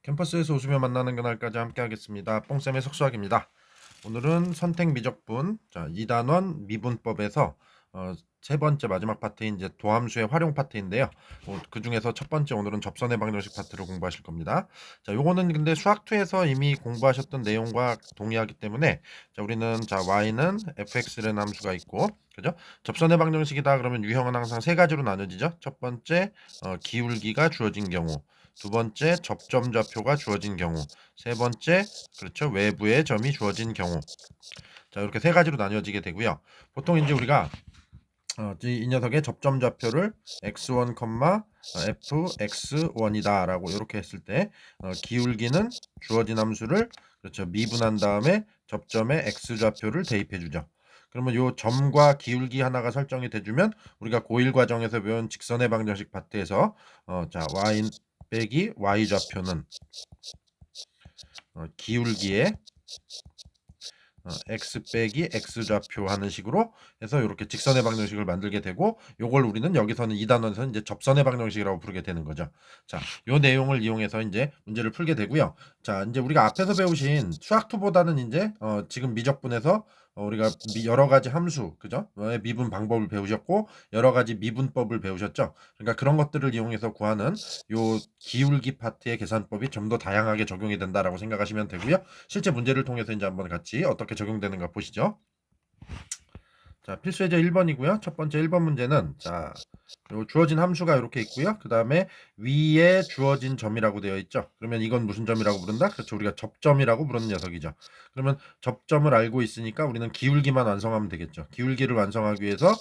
캠퍼스에서 웃으며 만나는 그날까지 함께 하겠습니다. 뽕쌤의 속수학입니다. 오늘은 선택 미적분, 2단원 미분법에서 세 번째 마지막 파트인 이제 도함수의 활용 파트인데요. 그 중에서 첫 번째 오늘은 접선의 방정식 파트를 공부하실 겁니다. 자, 요거는 근데 수학2에서 이미 공부하셨던 내용과 동의하기 때문에 우리는 y는 fx라는 함수가 있고, 그죠? 접선의 방정식이다 그러면 유형은 항상 세 가지로 나눠지죠. 첫 번째 기울기가 주어진 경우, 두 번째 접점 좌표가 주어진 경우, 세 번째 그렇죠 외부의 점이 주어진 경우. 자, 이렇게 세 가지로 나뉘어지게 되고요. 보통 이제 우리가 이 녀석의 접점 좌표를 x1, fx1이다 라고 이렇게 했을 때 기울기는 주어진 함수를 그렇죠 미분한 다음에 접점의 x 좌표를 대입해 주죠. 그러면 요 점과 기울기 하나가 설정이 돼주면 우리가 고1 과정에서 배운 직선의 방정식 파트에서 y 빼기 y 좌표는 기울기의 x 빼기 x 좌표 하는 식으로 해서 이렇게 직선의 방정식을 만들게 되고, 요걸 우리는 여기서는 이 단원에서는 이제 접선의 방정식이라고 부르게 되는 거죠. 자, 요 내용을 이용해서 이제 문제를 풀게 되고요. 자, 이제 우리가 앞에서 배우신 수학2보다는 이제 지금 미적분에서 우리가 여러 가지 함수, 그죠? 미분 방법을 배우셨고 여러 가지 미분법을 배우셨죠. 그러니까 그런 것들을 이용해서 구하는 요 기울기 파트의 계산법이 좀 더 다양하게 적용이 된다라고 생각하시면 되고요. 실제 문제를 통해서 이제 한번 같이 어떻게 적용되는가 보시죠. 자, 필수 예제 1번이고요. 첫 번째 1번 문제는 요 주어진 함수가 이렇게 있고요. 그 다음에 위에 주어진 점이라고 되어 있죠. 그러면 이건 무슨 점이라고 부른다? 그렇죠. 우리가 접점이라고 부르는 녀석이죠. 그러면 접점을 알고 있으니까 우리는 기울기만 완성하면 되겠죠. 기울기를 완성하기 위해서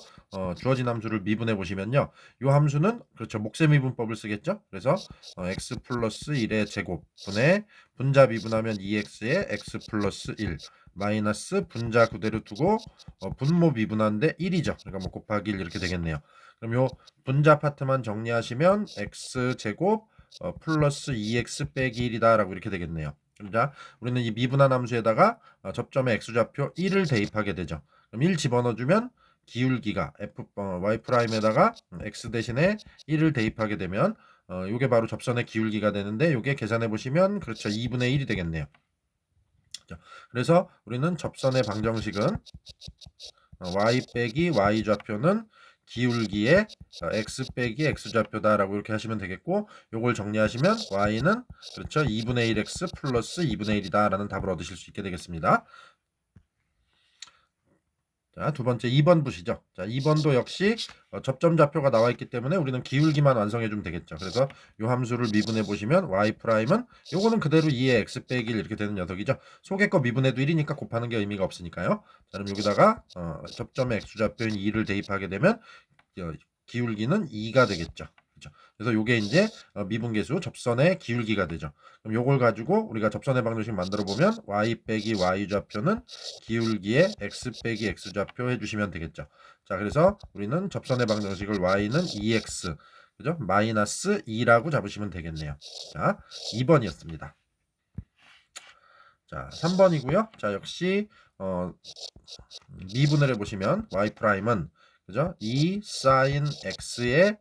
주어진 함수를 미분해 보시면요. 요 함수는 그렇죠. 목세 미분법을 쓰겠죠. 그래서 x 플러스 1의 제곱 분의 분자 미분하면 2x의 x 플러스 1 마이너스 분자 그대로 두고 분모 미분한데 1이죠. 그러니까 뭐 곱하기 1 이렇게 되겠네요. 그럼 요 분자 파트만 정리하시면 x제곱 플러스 2x 빼기 1이다 라고 이렇게 되겠네요. 자, 우리는 이 미분한 함수에다가 접점의 x좌표 1을 대입하게 되죠. 그럼 1 집어넣어주면 기울기가 y'에다가 x 대신에 1을 대입하게 되면 요게 바로 접선의 기울기가 되는데, 요게 계산해 보시면 그렇죠 2분의 1이 되겠네요. 그래서 우리는 접선의 방정식은 y 빼기 y 좌표는 기울기의 x 빼기 x 좌표다라고 이렇게 하시면 되겠고, 요걸 정리하시면 y는 그렇죠 2분의 1x 플러스 2분의 1이다 라는 답을 얻으실 수 있게 되겠습니다. 자, 두 번째 2번 보시죠. 자, 2번도 역시 접점 좌표가 나와 있기 때문에 우리는 기울기만 완성해 주면 되겠죠. 그래서 요 함수를 미분해 보시면 y 프라임은 요거는 그대로 2의 x 빼기 1 이렇게 되는 녀석이죠. 속에 거 미분해도 1이니까 곱하는 게 의미가 없으니까요. 자, 그럼 여기다가 접점의 x 좌표인 2를 대입하게 되면 기울기는 2가 되겠죠. 그렇죠? 그래서 요게 이제 미분계수 접선의 기울기가 되죠. 그럼 요걸 가지고 우리가 접선의 방정식 만들어 보면 y 빼기 y 좌표는 기울기의 x 빼기 x 좌표 해주시면 되겠죠. 자, 그래서 우리는 접선의 방정식을 y는 2x 그죠? 마이너스 2라고 잡으시면 되겠네요. 자, 2번이었습니다. 자, 3번이고요. 자, 역시 미분을 해보시면 y 프라임은 그죠? 2 sin x의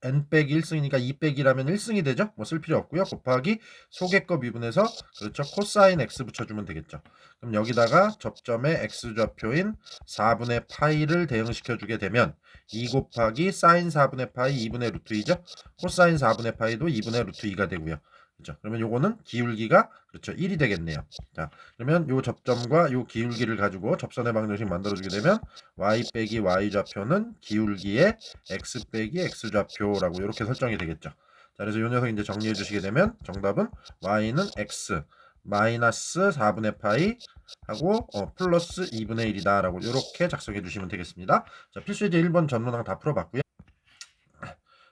n 빼기 1승이니까 2 빼기라면 1승이 되죠. 뭐 쓸 필요 없고요. 곱하기 속의 거 미분해서 그렇죠. 코사인 x 붙여주면 되겠죠. 그럼 여기다가 접점의 x 좌표인 4분의 파이를 대응시켜 주게 되면 2 곱하기 사인 4분의 파이 2분의 루트 2죠. 코사인 4분의 파이도 2분의 루트 2가 되고요. 그렇죠. 그러면 요거는 기울기가 그렇죠 1이 되겠네요. 자, 그러면 요 접점과 요 기울기를 가지고 접선의 방정식 만들어주게 되면 y 빼기 y 좌표는 기울기의 x 빼기 x 좌표라고 이렇게 설정이 되겠죠. 자, 그래서 요 녀석 이제 정리해 주시게 되면 정답은 y는 x 마이너스 4분의 파이 하고 플러스 2분의 1이다 라고 이렇게 작성해 주시면 되겠습니다. 자, 필수예제 1번 전문항 다 풀어봤고요.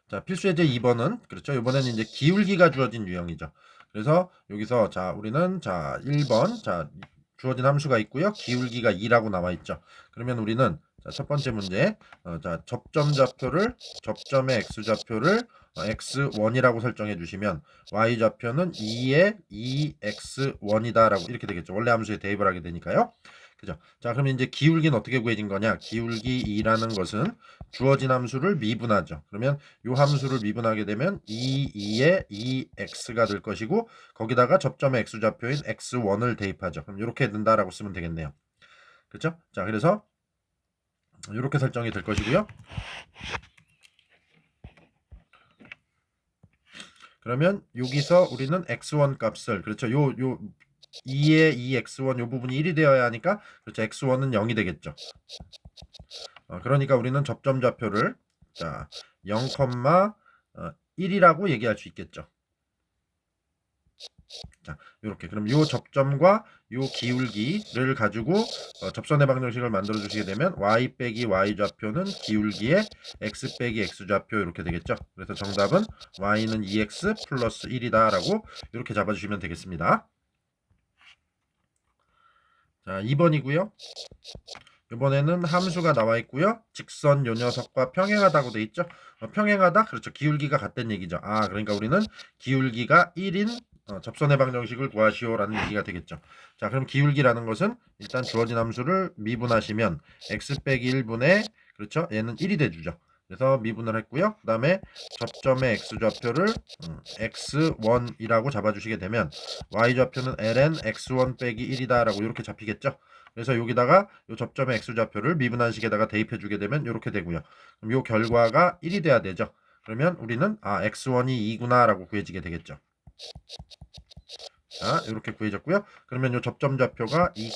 자, 필수예제 2번은 그렇죠. 이번에는 이제 기울기가 주어진 유형이죠. 그래서 여기서 우리는 1번 주어진 함수가 있고요. 기울기가 2라고 나와 있죠. 그러면 우리는 첫 번째 문제 접점 좌표를 접점의 x 좌표를 x1이라고 설정해 주시면 y 좌표는 2의 2x1이다 라고 이렇게 되겠죠. 원래 함수에 대입을 하게 되니까요. 그죠? 자, 그러면 이제 기울기는 어떻게 구해진 거냐? 기울기 2라는 것은 주어진 함수를 미분하죠. 그러면 이 함수를 미분하게 되면 2에 2x가 될 것이고 거기다가 접점의 x좌표인 x1을 대입하죠. 그럼 이렇게 된다라고 쓰면 되겠네요. 그렇죠? 자, 그래서 이렇게 설정이 될 것이고요. 그러면 여기서 우리는 x1 값을 그렇죠. 요 2에 2x1 요 부분이 1이 되어야 하니까 그렇죠. x1은 0이 되겠죠. 그러니까 우리는 접점 좌표를 자 0,1이라고 얘기할 수 있겠죠. 자, 이렇게 그럼 요 접점과 요 기울기를 가지고 접선의 방정식을 만들어 주시게 되면 y 빼기 y 좌표는 기울기의 x 빼기 x 좌표 이렇게 되겠죠. 그래서 정답은 y는 2x 플러스 1이다 라고 이렇게 잡아주시면 되겠습니다. 자, 2번이고요. 이번에는 함수가 나와 있고요. 직선 요 녀석과 평행하다고 돼 있죠. 평행하다 그렇죠. 기울기가 같다는 얘기죠. 그러니까 우리는 기울기가 1인 접선의 방정식을 구하시오라는 얘기가 되겠죠. 자, 그럼 기울기라는 것은 일단 주어진 함수를 미분하시면 x 빼기 1분의 그렇죠. 얘는 1이 돼주죠. 그래서 미분을 했고요. 그 다음에 접점의 x좌표를 x1이라고 잡아주시게 되면 y좌표는 ln x1 빼기 1이다 라고 이렇게 잡히겠죠. 그래서 여기다가 이 접점의 x좌표를 미분한 식에다가 대입해 주게 되면 이렇게 되고요. 그럼 이 결과가 1이 돼야 되죠. 그러면 우리는 x1이 2구나 라고 구해지게 되겠죠. 자, 이렇게 구해졌고요. 그러면 이 접점 좌표가 2,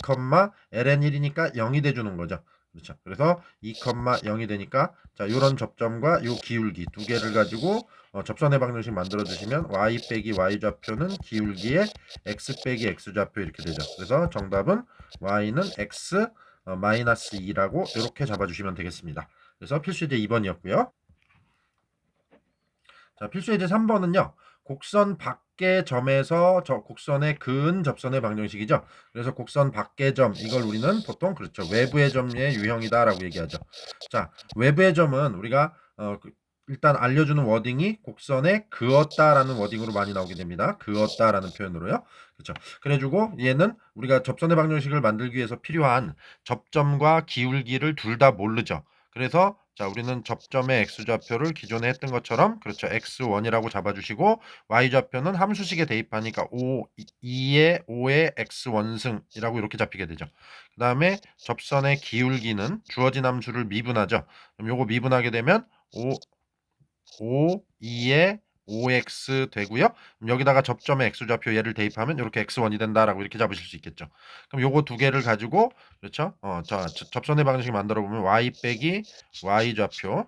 ln1이니까 0이 돼주는 거죠. 그렇죠. 그래서 2, 0이 되니까 자, 이런 접점과 이 기울기 두 개를 가지고 접선의 방정식 만들어 주시면 y 빼기 y 좌표는 기울기의 x 빼기 x 좌표 이렇게 되죠. 그래서 정답은 y는 x 마이너스 2라고 이렇게 잡아주시면 되겠습니다. 그래서 필수예제 2번이었고요. 자, 필수예제 3번은요. 곡선 밖의 점에서 저 곡선의 근 접선의 방정식이죠. 그래서 곡선 밖의 점 이걸 우리는 보통 그렇죠. 외부의 점의 유형이다라고 얘기하죠. 자, 외부의 점은 우리가 일단 알려주는 워딩이 곡선에 그었다라는 워딩으로 많이 나오게 됩니다. 그었다라는 표현으로요. 그렇죠. 그래주고 얘는 우리가 접선의 방정식을 만들기 위해서 필요한 접점과 기울기를 둘 다 모르죠. 그래서 자, 우리는 접점의 x좌표를 기존에 했던 것처럼 그렇죠. x1이라고 잡아주시고 y좌표는 함수식에 대입하니까 2의 5의 x1승이라고 이렇게 잡히게 되죠. 그 다음에 접선의 기울기는 주어진 함수를 미분하죠. 그럼 요거 미분하게 되면 5, 2의 5x 되고요. 그럼 여기다가 접점의 x좌표 얘를 대입하면 이렇게 x1이 된다라고 이렇게 잡으실 수 있겠죠. 그럼 요거 두 개를 가지고 그렇죠? 자, 접선의 방정식 만들어 보면 y 빼기 y 좌표는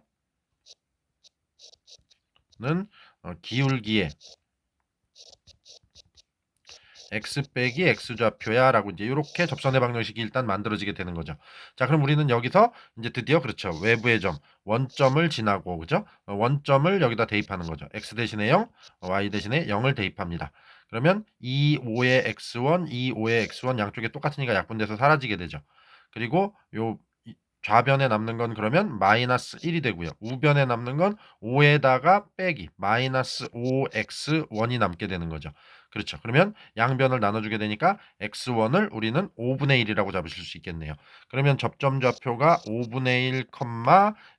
기울기의 x 빼기 x 좌표야 라고 이제 이렇게 접선의 방정식이 일단 만들어지게 되는 거죠. 자, 그럼 우리는 여기서 이제 드디어 그렇죠. 외부의 점 원점을 지나고 그죠? 원점을 여기다 대입하는 거죠. x 대신에 0, y 대신에 0을 대입합니다. 그러면 2, 5의 x1, 2, 5의 x1 양쪽에 똑같으니까 약분돼서 사라지게 되죠. 그리고 요 좌변에 남는 건 그러면 마이너스 1이 되고요. 우변에 남는 건 5에다가 빼기 마이너스 5x1이 남게 되는 거죠. 그렇죠. 그러면 양변을 나눠주게 되니까 x1을 우리는 5분의 1이라고 잡으실 수 있겠네요. 그러면 접점 좌표가 5분의 1,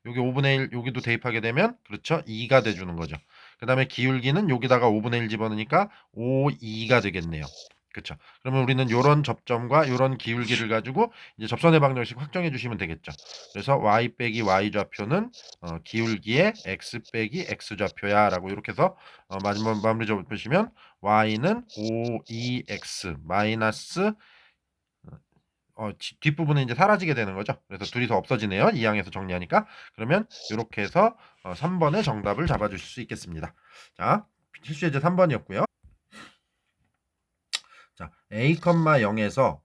여기 5분의 1 여기도 대입하게 되면 그렇죠. 2가 돼주는 거죠. 그 다음에 기울기는 여기다가 5분의 1 집어넣으니까 5, 2가 되겠네요. 그렇죠. 그러면 우리는 이런 접점과 이런 기울기를 가지고 이제 접선의 방정식 확정해 주시면 되겠죠. 그래서 y 빼기 y 좌표는 기울기의 x 빼기 x 좌표야라고 이렇게 해서 마지막 마무리 접으시면 y는 5, 2x 마이너스 뒷부분은 이제 사라지게 되는 거죠. 그래서 둘이서 없어지네요. 이항에서 정리하니까. 그러면 이렇게 해서 3번의 정답을 잡아주실 수 있겠습니다. 자, 필수예제 3번이었고요. 자, a, 0에서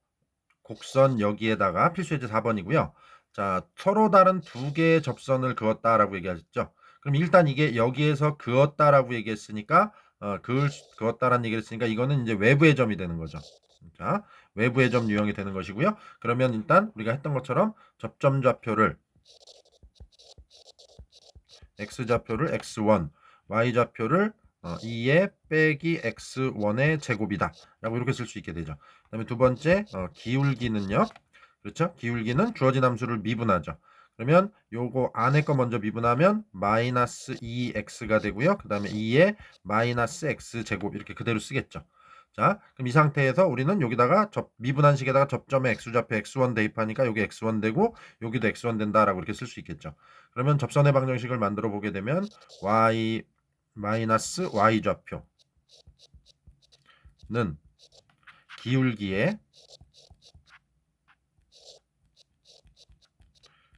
곡선 여기에다가 필수예제 4번이고요. 자, 서로 다른 두 개의 접선을 그었다라고 얘기하셨죠. 그럼 일단 이게 여기에서 그었다라고 얘기했으니까 그었다라는 얘기를 했으니까 이거는 이제 외부의 점이 되는 거죠. 자, 외부의 점 유형이 되는 것이고요. 그러면 일단 우리가 했던 것처럼 접점 좌표를 x좌표를 x1, y좌표를 2의 빼기 x1의 제곱이다 라고 이렇게 쓸 수 있게 되죠. 그 다음에 두 번째 기울기는요. 그렇죠? 기울기는 주어진 함수를 미분하죠. 그러면 요거 안에 거 먼저 미분하면 마이너스 2x가 되고요. 그 다음에 2에 마이너스 x제곱 이렇게 그대로 쓰겠죠. 자, 그럼 이 상태에서 우리는 여기다가 미분한 식에다가 접점에 x좌표 x1 대입하니까 여기 x1 되고 여기도 x1 된다라고 이렇게 쓸 수 있겠죠. 그러면 접선의 방정식을 만들어 보게 되면 y 마이너스 y좌표는 기울기에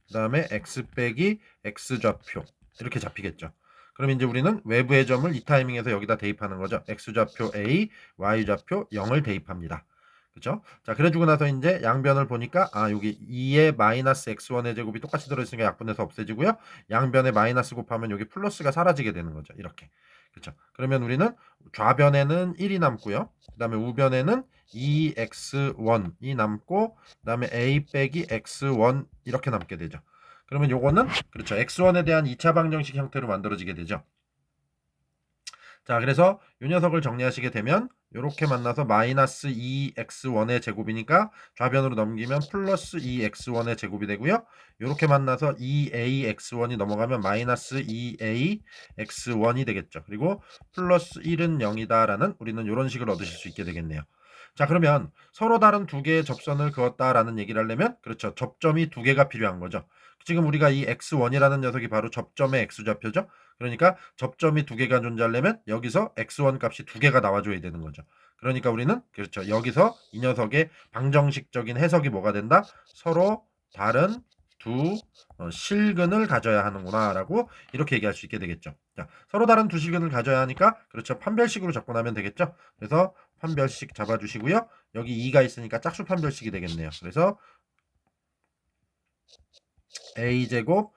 그 다음에 x 빼기 x좌표 이렇게 잡히겠죠. 그럼 이제 우리는 외부의 점을 이 타이밍에서 여기다 대입하는 거죠. x좌표 a, y좌표 0을 대입합니다. 그렇죠? 자, 그래주고 나서 이제 양변을 보니까 여기 2의 마이너스 x1의 제곱이 똑같이 들어있으니까 약분해서 없애지고요. 양변에 마이너스 곱하면 여기 플러스가 사라지게 되는 거죠. 이렇게. 그렇죠? 그러면 우리는 좌변에는 1이 남고요. 그 다음에 우변에는 2x1이 남고 그 다음에 a 빼기 x1 이렇게 남게 되죠. 그러면 요거는 그렇죠. x1에 대한 2차 방정식 형태로 만들어지게 되죠. 자, 그래서 이 녀석을 정리하시게 되면 이렇게 만나서 마이너스 2x1의 제곱이니까 좌변으로 넘기면 플러스 2x1의 제곱이 되고요. 이렇게 만나서 2ax1이 넘어가면 마이너스 2ax1이 되겠죠. 그리고 플러스 1은 0이다라는 우리는 이런 식을 얻으실 수 있게 되겠네요. 자, 그러면 서로 다른 두 개의 접선을 그었다라는 얘기를 하려면 그렇죠. 접점이 두 개가 필요한 거죠. 지금 우리가 이 x1이라는 녀석이 바로 접점의 x좌표죠. 그러니까 접점이 두 개가 존재하려면 여기서 x1 값이 두 개가 나와줘야 되는 거죠. 그러니까 우리는 그렇죠. 여기서 이 녀석의 방정식적인 해석이 뭐가 된다? 서로 다른 두 실근을 가져야 하는구나 라고 이렇게 얘기할 수 있게 되겠죠. 자, 서로 다른 두 실근을 가져야 하니까 그렇죠. 판별식으로 접근하면 되겠죠. 그래서 판별식 잡아주시고요. 여기 2가 있으니까 짝수 판별식이 되겠네요. 그래서 a제곱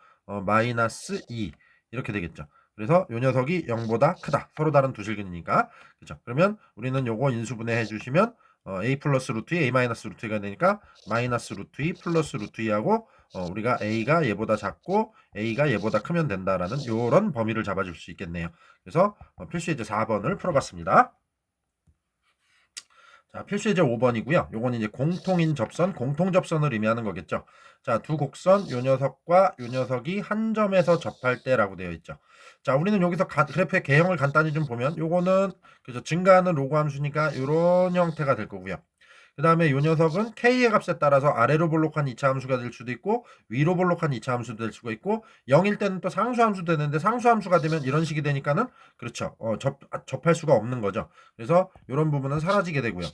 마이너스 2 이렇게 되겠죠. 그래서 요 녀석이 0보다 크다. 서로 다른 두 실근이니까. 그렇죠. 그러면 우리는 요거 인수분해 해주시면 a 플러스 루트 2, a 마이너스 루트 2가 되니까 마이너스 루트 2 플러스 루트 2하고 우리가 a가 얘보다 작고 a가 얘보다 크면 된다라는 요런 범위를 잡아줄 수 있겠네요. 그래서 필수 예제 4번을 풀어봤습니다. 자, 필수 예제 5번이고요. 요건 이제 공통인 접선, 공통접선을 의미하는 거겠죠. 자, 두 곡선 요 녀석과 요 녀석이 한 점에서 접할 때라고 되어 있죠. 자, 우리는 여기서 그래프의 개형을 간단히 좀 보면 요거는 그죠, 증가하는 로그 함수니까 요런 형태가 될 거고요. 그 다음에 요 녀석은 k의 값에 따라서 아래로 볼록한 2차 함수가 될 수도 있고 위로 볼록한 2차 함수도 될 수가 있고 0일 때는 또 상수 함수 되는데 상수 함수가 되면 이런 식이 되니까는 그렇죠. 접할 수가 없는 거죠. 그래서 이런 부분은 사라지게 되고요.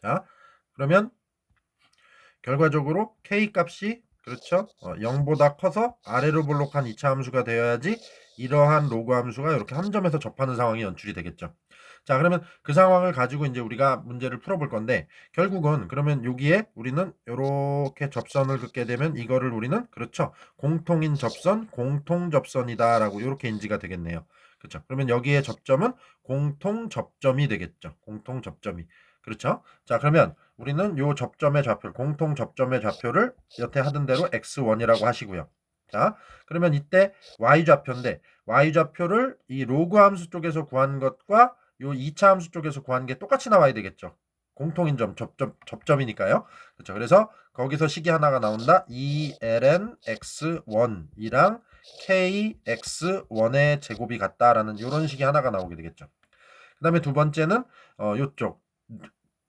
자, 그러면 결과적으로 k 값이 그렇죠. 0보다 커서 아래로 볼록한 2차 함수가 되어야지 이러한 로그 함수가 이렇게 한 점에서 접하는 상황이 연출이 되겠죠. 자, 그러면 그 상황을 가지고 이제 우리가 문제를 풀어볼 건데 결국은 그러면 여기에 우리는 이렇게 접선을 긋게 되면 이거를 우리는 그렇죠. 공통인 접선, 공통 접선이다라고 이렇게 인지가 되겠네요. 그렇죠. 그러면 여기에 접점은 공통 접점이 되겠죠. 공통 접점이. 그렇죠. 자, 그러면 우리는 요 접점의 좌표, 공통 접점의 좌표를 여태 하던 대로 x1이라고 하시고요. 자, 그러면 이때 y좌표인데 y좌표를 이 로그 함수 쪽에서 구한 것과 요 2차 함수 쪽에서 구한 게 똑같이 나와야 되겠죠. 공통인 점, 접점이니까요. 그렇죠. 그래서 거기서 식이 하나가 나온다. ln x1이랑 kx1의 제곱이 같다라는 이런 식이 하나가 나오게 되겠죠. 그 다음에 두 번째는 요쪽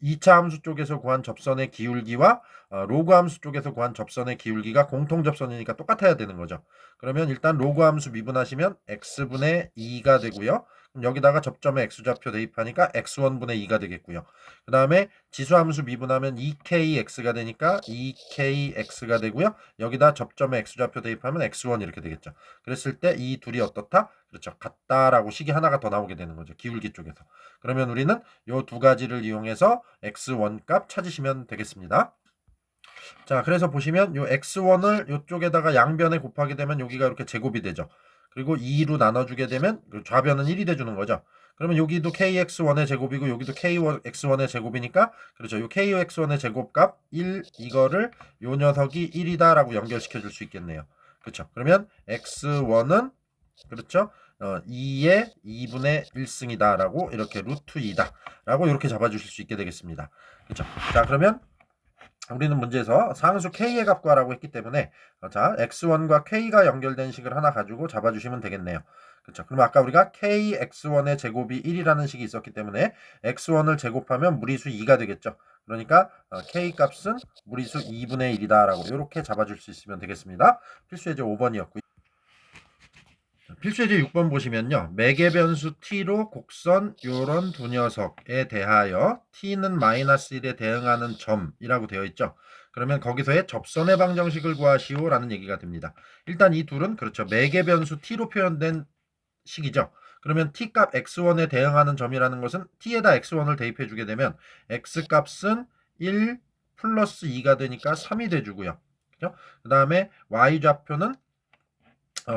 2차 함수 쪽에서 구한 접선의 기울기와 로그 함수 쪽에서 구한 접선의 기울기가 공통 접선이니까 똑같아야 되는 거죠. 그러면 일단 로그 함수 미분하시면 x분의 2가 되고요. 그럼 여기다가 접점의 x좌표 대입하니까 x1분의 2가 되겠고요. 그 다음에 지수 함수 미분하면 2kx가 되니까 2kx가 되고요. 여기다 접점의 x좌표 대입하면 x1 이렇게 되겠죠. 그랬을 때 이 둘이 어떻다? 그렇죠. 같다라고 식이 하나가 더 나오게 되는 거죠. 기울기 쪽에서. 그러면 우리는 요 두 가지를 이용해서 x1 값 찾으시면 되겠습니다. 자, 그래서 보시면 요 x1을 요쪽에다가 양변에 곱하게 되면 여기가 이렇게 제곱이 되죠. 그리고 2로 나눠주게 되면 좌변은 1이 돼주는 거죠. 그러면 여기도 kx1의 제곱이고 여기도 kx1의 제곱이니까 그렇죠. 요 kx1의 제곱값 1 이거를 요 녀석이 1이다라고 연결시켜 줄 수 있겠네요. 그렇죠. 그러면 x1은 그렇죠. 2의 2분의 1승이다 라고 이렇게 루트 2다 라고 이렇게 잡아주실 수 있게 되겠습니다. 그렇죠. 자, 그러면 우리는 문제에서 상수 k의 값 구하라고 했기 때문에 자 x1과 k가 연결된 식을 하나 가지고 잡아주시면 되겠네요. 그렇죠. 그럼 아까 우리가 k x1의 제곱이 1이라는 식이 있었기 때문에 x1을 제곱하면 무리수 2가 되겠죠. 그러니까 k 값은 무리수 2분의 1이다 라고 이렇게 잡아줄 수 있으면 되겠습니다. 필수예제 5번이었고요. 필수예제 6번 보시면요. 매개 변수 t로 곡선 요런 두 녀석에 대하여 t는 마이너스 1에 대응하는 점이라고 되어 있죠. 그러면 거기서의 접선의 방정식을 구하시오 라는 얘기가 됩니다. 일단 이 둘은 그렇죠. 매개 변수 t로 표현된 식이죠. 그러면 t 값 x1에 대응하는 점이라는 것은 t에다 x1을 대입해 주게 되면 x 값은 1 플러스 2가 되니까 3이 돼주고요. 그죠? 그 다음에 y 좌표는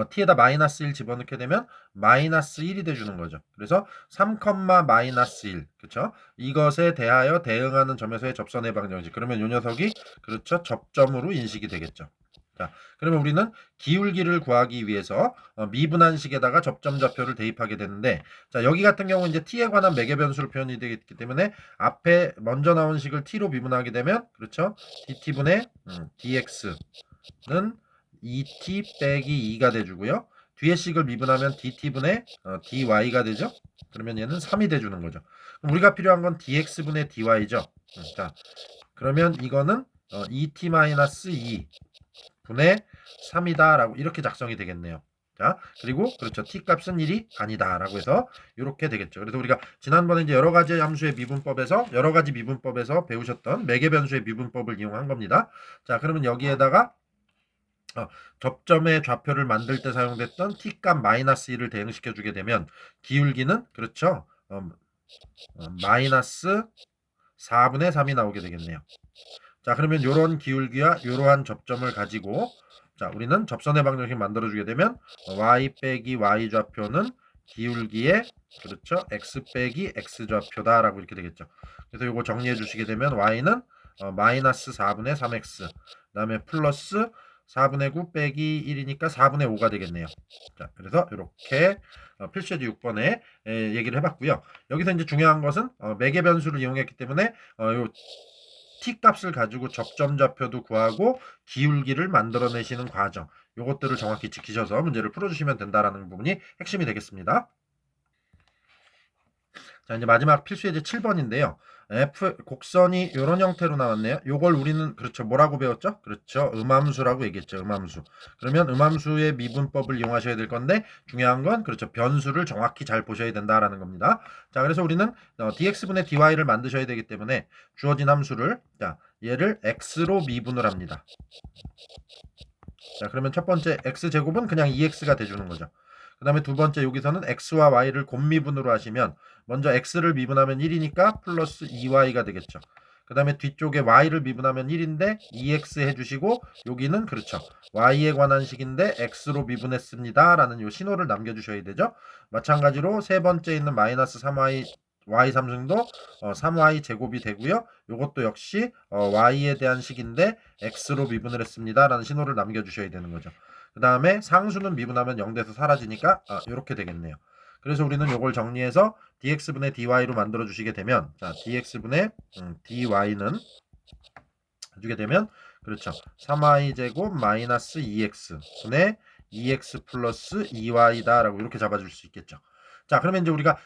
t에다 마이너스 1 집어넣게 되면 마이너스 1이 돼주는 거죠. 그래서 3, 마이너스 1 그렇죠? 이것에 대하여 대응하는 점에서의 접선의 방정식. 그러면 이 녀석이 그렇죠 접점으로 인식이 되겠죠. 자, 그러면 우리는 기울기를 구하기 위해서 미분한식에다가 접점 좌표를 대입하게 되는데, 자 여기 같은 경우 이제 t에 관한 매개 변수로 표현이 되기 때문에 앞에 먼저 나온 식을 t로 미분하게 되면 그렇죠 dt분의 dx는 2t 빼기 2가 돼주고요. 뒤에 식을 미분하면 dt분의 dy가 되죠. 그러면 얘는 3이 돼주는 거죠. 그럼 우리가 필요한 건 dx분의 dy죠. 자, 그러면 이거는 2t-2 분의 3이다 라고 이렇게 작성이 되겠네요. 자, 그리고 그렇죠. t 값은 1이 아니다 라고 해서 이렇게 되겠죠. 그래서 우리가 지난번에 이제 여러 가지 함수의 미분법에서 배우셨던 매개 변수의 미분법을 이용한 겁니다. 자, 그러면 여기에다가 접점의 좌표를 만들 때 사용됐던 t값 마이너스 1을 대응시켜 주게 되면 기울기는 그렇죠. 마이너스 4분의 3이 나오게 되겠네요. 자, 그러면 이런 기울기와 이러한 접점을 가지고 자, 우리는 접선의 방정식 만들어 주게 되면 y 빼기 y 좌표는 기울기의 그렇죠. x 빼기 x 좌표다라고 이렇게 되겠죠. 그래서 이거 정리해 주시게 되면 y는 마이너스 4분의 3x 그다음에 플러스 4분의 9 빼기 1이니까 4분의 5가 되겠네요. 자, 그래서 이렇게 필수예제 6번에 얘기를 해봤고요. 여기서 이제 중요한 것은 매개 변수를 이용했기 때문에 요 t 값을 가지고 접점 좌표도 구하고 기울기를 만들어내시는 과정, 요것들을 정확히 지키셔서 문제를 풀어주시면 된다라는 부분이 핵심이 되겠습니다. 자, 이제 마지막 필수예제 7번인데요. 곡선이 이런 형태로 나왔네요. 요걸 우리는 그렇죠. 뭐라고 배웠죠? 그렇죠. 음함수라고 얘기했죠. 음함수. 그러면 음함수의 미분법을 이용하셔야 될 건데 중요한 건 그렇죠. 변수를 정확히 잘 보셔야 된다라는 겁니다. 자, 그래서 우리는 dx분의 dy를 만드셔야 되기 때문에 주어진 함수를 자, 얘를 x로 미분을 합니다. 자, 그러면 첫 번째 x제곱은 그냥 2x가 돼주는 거죠. 그 다음에 두 번째 여기서는 x와 y를 곱미분으로 하시면 먼저 x를 미분하면 1이니까 플러스 2y가 되겠죠. 그 다음에 뒤쪽에 y를 미분하면 1인데 2x 해주시고 여기는 그렇죠. y에 관한 식인데 x로 미분했습니다. 라는 요 신호를 남겨주셔야 되죠. 마찬가지로 세 번째 있는 마이너스 3y y 삼승도 3y 제곱이 되고요. 이것도 역시 y에 대한 식인데 x로 미분을 했습니다. 라는 신호를 남겨주셔야 되는 거죠. 그 다음에 상수는 미분하면 0돼서 사라지니까 이렇게 되겠네요. 그래서 우리는 이걸 정리해서 dx분의 dy로 만들어 주시게 되면 자 dx분의 dy는 주게 되면 그렇죠. 3y 제곱 마이너스 2x 분의 2x 플러스 2y다 라고 이렇게 잡아줄 수 있겠죠. 자, 그러면 이제 우리가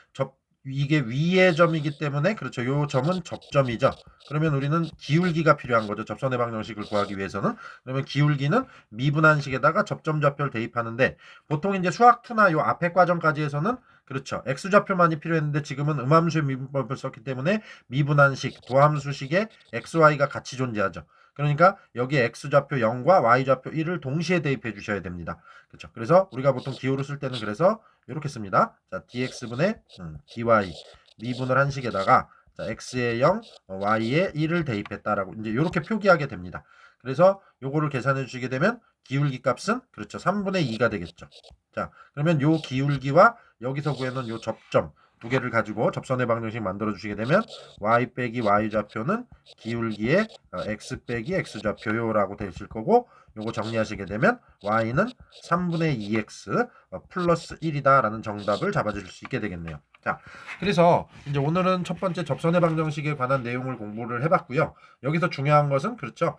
이게 위의 점이기 때문에 그렇죠. 요 점은 접점이죠. 그러면 우리는 기울기가 필요한 거죠. 접선의 방정식을 구하기 위해서는. 그러면 기울기는 미분한식에다가 접점 좌표를 대입하는데 보통 이제 수학2나 요 앞에 과정까지 해서는 그렇죠. x좌표만이 필요했는데 지금은 음함수의 미분법을 썼기 때문에 미분한식, 도함수식에 xy가 같이 존재하죠. 그러니까 여기에 x좌표 0과 y좌표 1을 동시에 대입해 주셔야 됩니다. 그렇죠. 그래서 우리가 보통 기호를 쓸 때는 그래서 이렇게 씁니다. 자, dx분의 dy 미분을 한 식에다가 자, x에 0, y에 1을 대입했다라고 이제 이렇게 표기하게 됩니다. 그래서 요거를 계산해 주시게 되면 기울기 값은 그렇죠. 3분의 2가 되겠죠. 자, 그러면 요 기울기와 여기서 구해놓은 요 접점 두 개를 가지고 접선의 방정식 만들어 주시게 되면 y 빼기 y 좌표는 기울기의 x 빼기 x 좌표요라고 되실 거고 요거 정리하시게 되면 y는 3분의 2x 플러스 1이다라는 정답을 잡아주실 수 있게 되겠네요. 자, 그래서 이제 오늘은 첫 번째 접선의 방정식에 관한 내용을 공부를 해봤고요. 여기서 중요한 것은 그렇죠.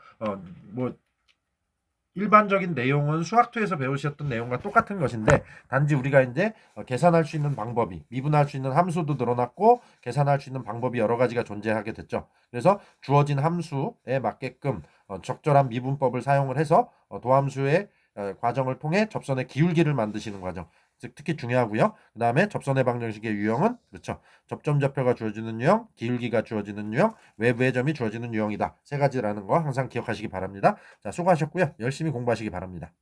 뭐 일반적인 내용은 수학투에서 배우셨던 내용과 똑같은 것인데 단지 우리가 이제 계산할 수 있는 방법이 미분할 수 있는 함수도 늘어났고 계산할 수 있는 방법이 여러 가지가 존재하게 됐죠. 그래서 주어진 함수에 맞게끔 적절한 미분법을 사용을 해서 도함수의 과정을 통해 접선의 기울기를 만드시는 과정. 즉 특히 중요하고요. 그 다음에 접선의 방정식의 유형은 그렇죠. 접점좌표가 주어지는 유형, 기울기가 주어지는 유형, 외부의 점이 주어지는 유형이다. 세 가지라는 거 항상 기억하시기 바랍니다. 자, 수고하셨고요. 열심히 공부하시기 바랍니다.